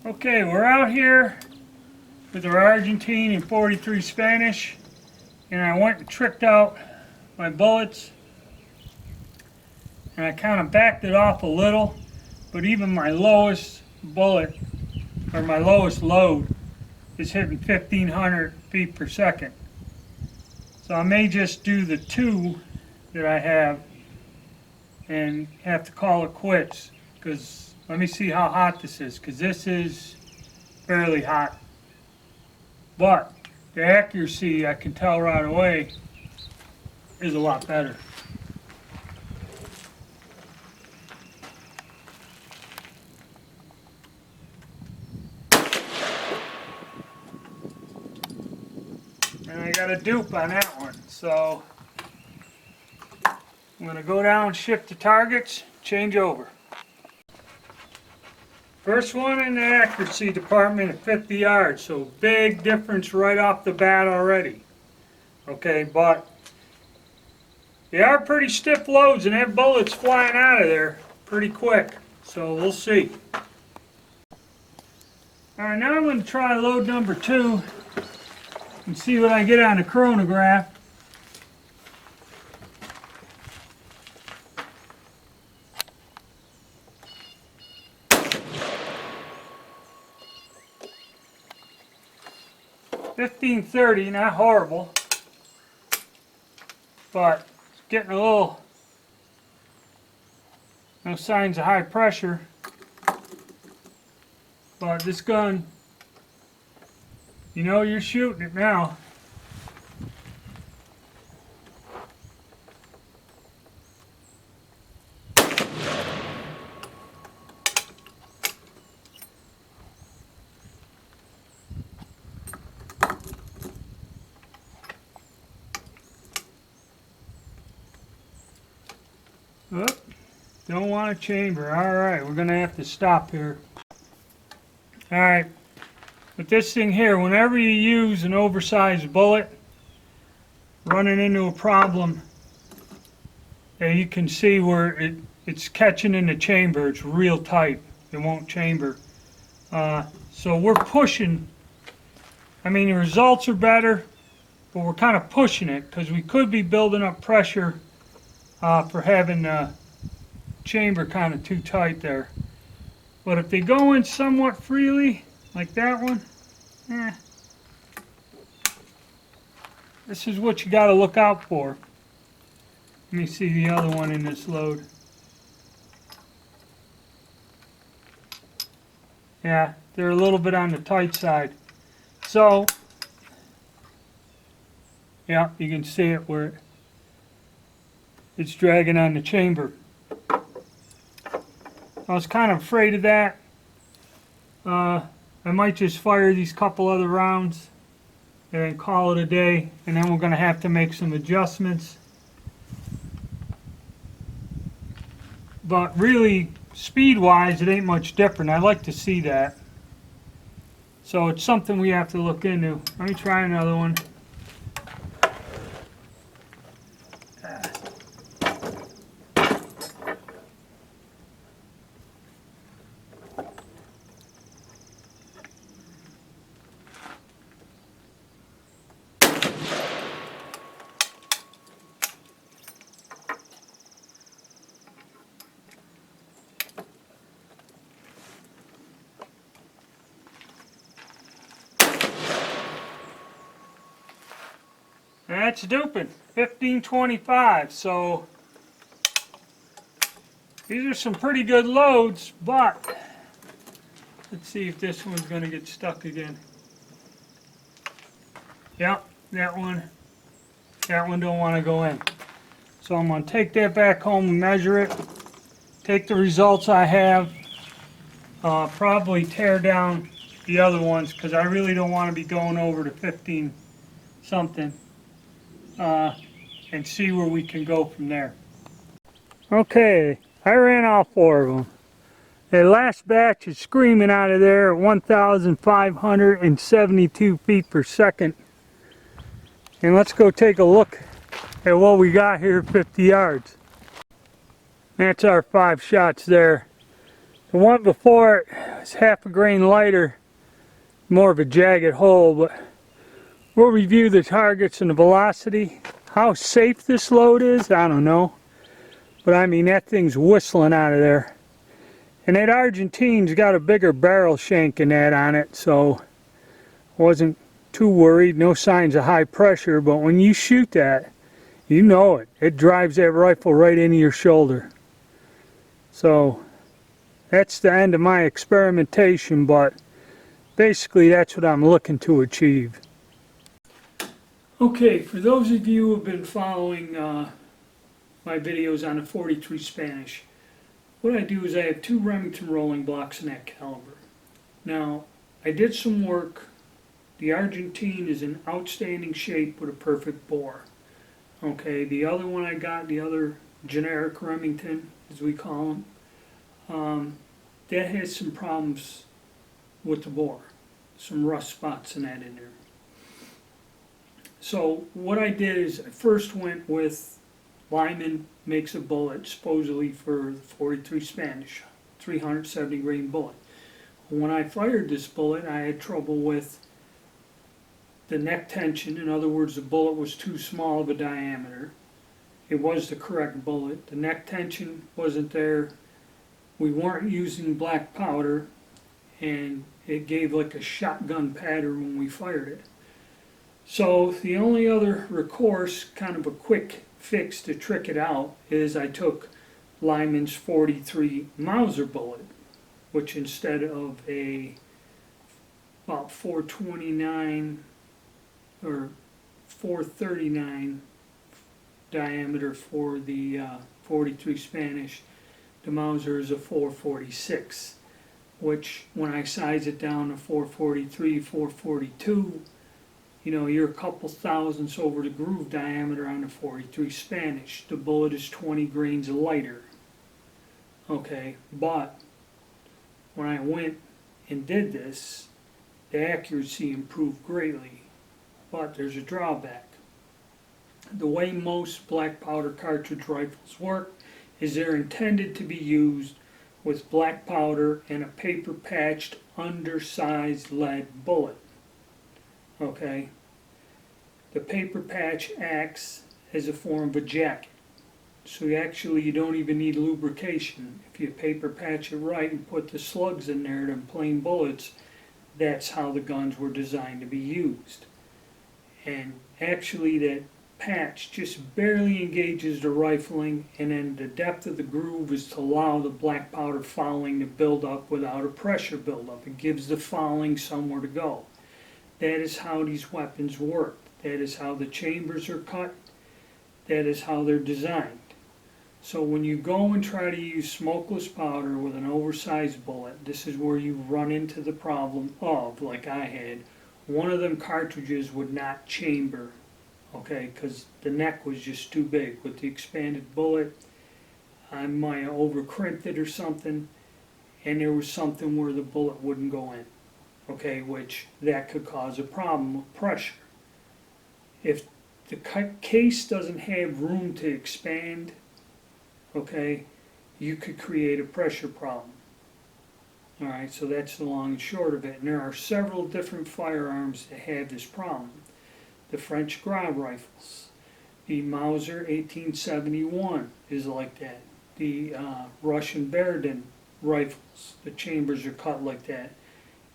Okay, we're out here with our Argentine and 43 Spanish, and I went and tricked out my bullets, and I kind of backed it off a little, but even my lowest bullet, or my lowest load, is hitting 1,500 feet per second. So I may just do the two that I have and have to call it quits, because let me see how hot this is, because this is fairly hot. But the accuracy, I can tell right away, is a lot better. And I got a dupe on that one, so I'm going to go down, shift the targets, change over. First one in the accuracy department at 50 yards, so big difference right off the bat already. Okay, but they are pretty stiff loads, and that bullet's flying out of there pretty quick, so we'll see. Alright, now I'm going to try load number 2 and see what I get on the chronograph. $15.30, not horrible, but it's getting a little, no signs of high pressure. But this gun, you know you're shooting it now. Oop, don't want a chamber. Alright, we're going to have to stop here. Alright, with this thing here, whenever you use an oversized bullet, running into a problem, and you can see where it's catching in the chamber. It's real tight. It won't chamber. So we're pushing. I mean, the results are better, but we're kind of pushing it because we could be building up pressure for having the chamber kind of too tight there. But if they go in somewhat freely, like that one, this is what you got to look out for. Let me see the other one in this load. Yeah, they're a little bit on the tight side. So, yeah, you can see it where it's dragging on the chamber. I was kind of afraid of that. I might just fire these couple other rounds and then call it a day, and then we're going to have to make some adjustments. But really, speed-wise, it ain't much different. I like to see that. So it's something we have to look into. Let me try another one. That's duping, 1525. So these are some pretty good loads, but let's see if this one's going to get stuck again. Yep, that one don't want to go in. So I'm going to take that back home and measure it, take the results I have, probably tear down the other ones because I really don't want to be going over to 15 something. And see where we can go from there. Okay, I ran all 4 of them. The last batch is screaming out of there at 1,572 feet per second. And let's go take a look at what we got here at 50 yards. That's our 5 shots there. The one before it was half a grain lighter, more of a jagged hole, but we'll review the targets and the velocity. How safe this load is, I don't know. But I mean, that thing's whistling out of there. And that Argentine's got a bigger barrel shank than that on it, so I wasn't too worried. No signs of high pressure, but when you shoot that, you know it. It drives that rifle right into your shoulder. So that's the end of my experimentation, but basically that's what I'm looking to achieve. Okay, for those of you who have been following my videos on the 43 Spanish, what I do is I have 2 Remington rolling blocks in that caliber. Now, I did some work. The Argentine is in outstanding shape with a perfect bore. Okay, the other one I got, the other generic Remington, as we call them, that has some problems with the bore. Some rust spots and that in there. So what I did is I first went with Lyman makes a bullet supposedly for the 43 Spanish, 370 grain bullet. When I fired this bullet, I had trouble with the neck tension. In other words, the bullet was too small of a diameter. It was the correct bullet. The neck tension wasn't there. We weren't using black powder, and it gave like a shotgun pattern when we fired it. So the only other recourse, kind of a quick fix to trick it out, is I took Lyman's 43 Mauser bullet, which instead of a about 429 or 439 diameter for the 43 Spanish, the Mauser is a 446, which when I size it down to 443, 442, you know, you're a couple thousandths over the groove diameter on the 43 Spanish. The bullet is 20 grains lighter. Okay, but when I went and did this, the accuracy improved greatly. But there's a drawback. The way most black powder cartridge rifles work is they're intended to be used with black powder and a paper patched undersized lead bullet. Okay, the paper patch acts as a form of a jacket, so you don't even need lubrication. If you paper patch it right and put the slugs in there, them plain bullets, that's how the guns were designed to be used. And actually that patch just barely engages the rifling, and then the depth of the groove is to allow the black powder fouling to build up without a pressure buildup. It gives the fouling somewhere to go. That is how these weapons work. That is how the chambers are cut. That is how they're designed. So when you go and try to use smokeless powder with an oversized bullet, this is where you run into the problem of, like I had, one of them cartridges would not chamber, okay, because the neck was just too big. With the expanded bullet, I might have overcrimped it or something, and there was something where the bullet wouldn't go in. Okay, which that could cause a problem with pressure. If the case doesn't have room to expand, okay, you could create a pressure problem. Alright, so that's the long and short of it. And there are several different firearms that have this problem. The French Grave rifles, the Mauser 1871 is like that. The Russian Berdan rifles, the chambers are cut like that.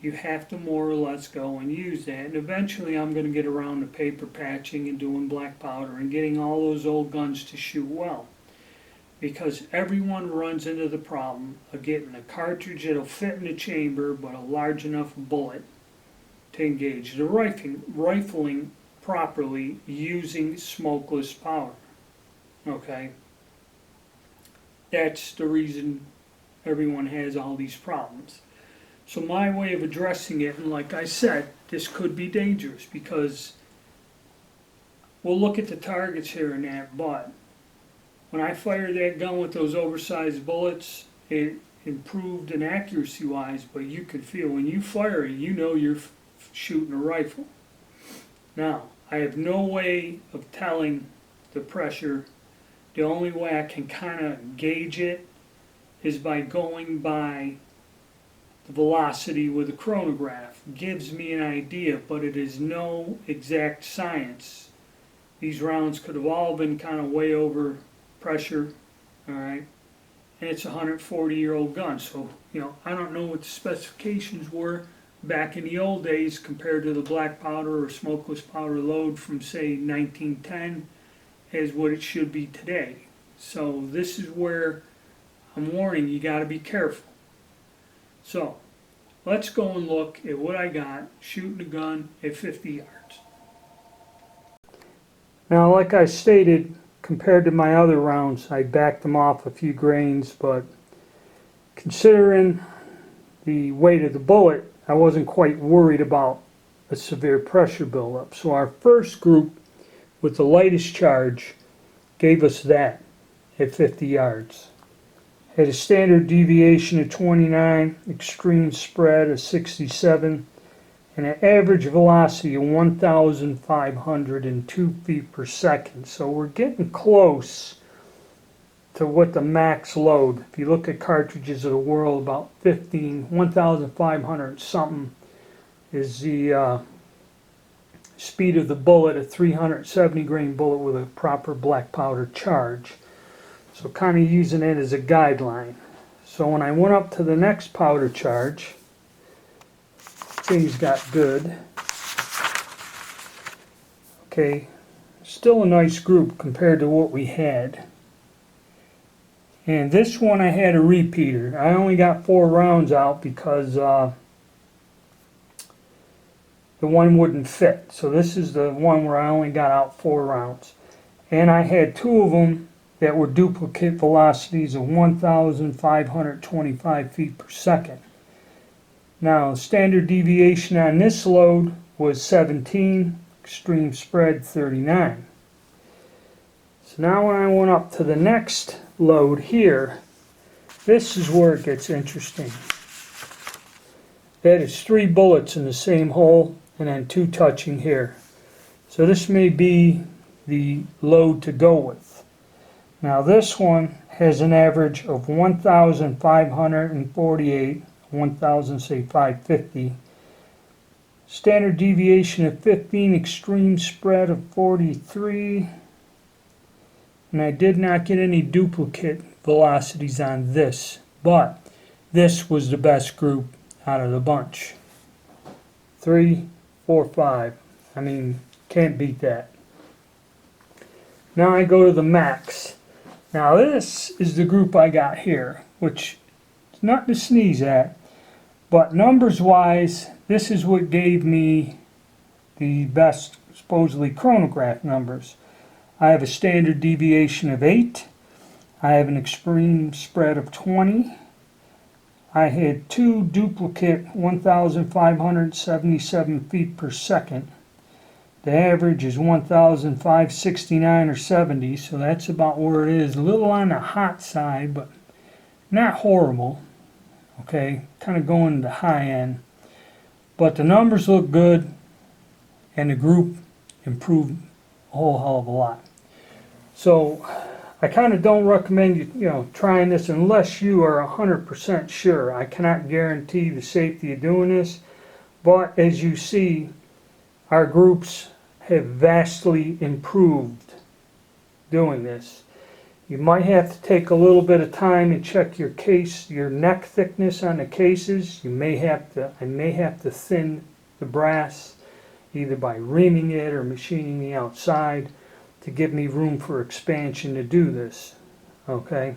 You have to more or less go and use that. And eventually I'm going to get around to paper patching and doing black powder and getting all those old guns to shoot well. Because everyone runs into the problem of getting a cartridge that'll fit in the chamber but a large enough bullet to engage the rifling properly using smokeless powder. Okay? That's the reason everyone has all these problems. So my way of addressing it, and like I said, this could be dangerous because we'll look at the targets here and that, but when I fired that gun with those oversized bullets, it improved in accuracy-wise, but you could feel when you fire it, you know you're shooting a rifle. Now, I have no way of telling the pressure. The only way I can kind of gauge it is by going by the velocity with a chronograph. Gives me an idea, but it is no exact science. These rounds could have all been kind of way over pressure, all right? And it's a 140-year-old gun, so, I don't know what the specifications were back in the old days compared to the black powder or smokeless powder load from, say, 1910 as what it should be today. So this is where I'm warning you, got to be careful. So let's go and look at what I got shooting a gun at 50 yards. Now, like I stated, compared to my other rounds, I backed them off a few grains, but considering the weight of the bullet, I wasn't quite worried about a severe pressure buildup. So our first group with the lightest charge gave us that at 50 yards. Had a standard deviation of 29, extreme spread of 67, and an average velocity of 1,502 feet per second. So we're getting close to what the max load, if you look at cartridges of the world, about 1,500 something is the speed of the bullet, a 370 grain bullet with a proper black powder charge. So kind of using it as a guideline. So when I went up to the next powder charge, things got good. Okay, still a nice group compared to what we had. And this one I had a repeater. I only got 4 rounds out because the one wouldn't fit. So this is the one where I only got out 4 rounds. And I had 2 of them that were duplicate velocities of 1,525 feet per second. Now, standard deviation on this load was 17, extreme spread 39. So now when I went up to the next load here, this is where it gets interesting. That is 3 bullets in the same hole and then 2 touching here. So this may be the load to go with. Now this one has an average of 1,548, 1,000 say 550. Standard deviation of 15, extreme spread of 43. And I did not get any duplicate velocities on this, but this was the best group out of the bunch. 3, 4, 5. I mean, can't beat that. Now I go to the max. Now this is the group I got here, which is not to sneeze at, but numbers wise, this is what gave me the best supposedly chronograph numbers. I have a standard deviation of 8. I have an extreme spread of 20. I had 2 duplicate 1,577 feet per second. The average is 1,569 or 70, so that's about where it is. A little on the hot side, but not horrible. Okay, kind of going to the high end. But the numbers look good, and the group improved a whole hell of a lot. So I kind of don't recommend you trying this unless you are 100% sure. I cannot guarantee the safety of doing this, but as you see, our groups have vastly improved doing this. You might have to take a little bit of time and check your case, your neck thickness on the cases. I may have to thin the brass either by reaming it or machining the outside to give me room for expansion to do this. Okay,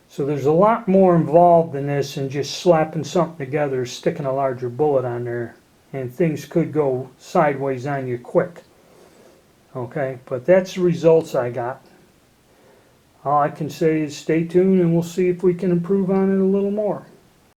so there's a lot more involved in this than just slapping something together, sticking a larger bullet on there, and things could go sideways on you quick. Okay, but that's the results I got. All I can say is stay tuned and we'll see if we can improve on it a little more.